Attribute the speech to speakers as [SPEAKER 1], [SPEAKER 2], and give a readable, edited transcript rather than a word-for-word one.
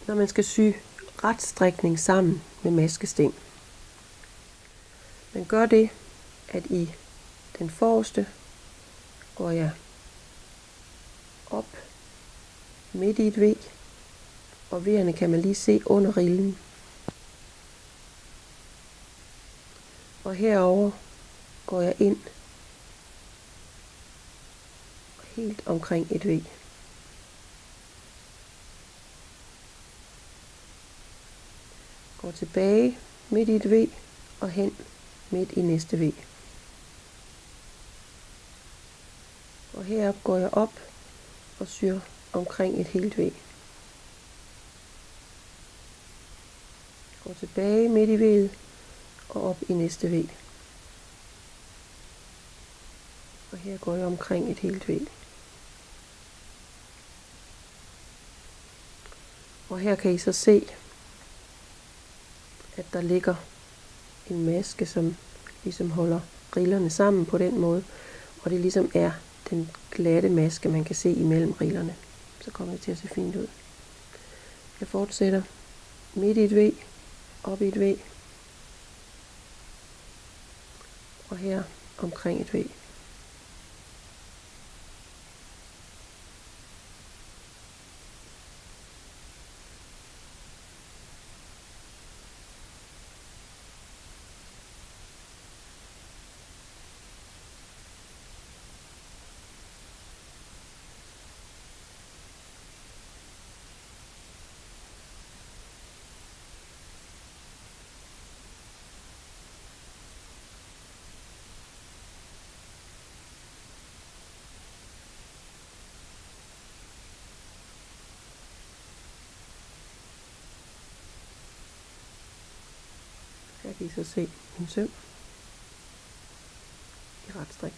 [SPEAKER 1] når man skal sy retstrikning sammen med maskesting. Man gør det, at i den forreste går jeg op midt i et V, og V'erne kan man lige se under rillen. Og herover går jeg ind helt omkring et V. Går tilbage midt i et V og hen midt i næste V. Og herop går jeg op og syr omkring et helt V. Går tilbage midt i V'et og op i næste V. Og her går jeg omkring et helt V. Og her kan I så se, at der ligger en maske, som ligesom holder rillerne sammen på den måde. Og det ligesom er den glatte maske, man kan se imellem rillerne. Så kommer det til at se fint ud. Jeg fortsætter midt i et V, op i et V. Og her omkring et V. Her kan I så se en søm i retstrik.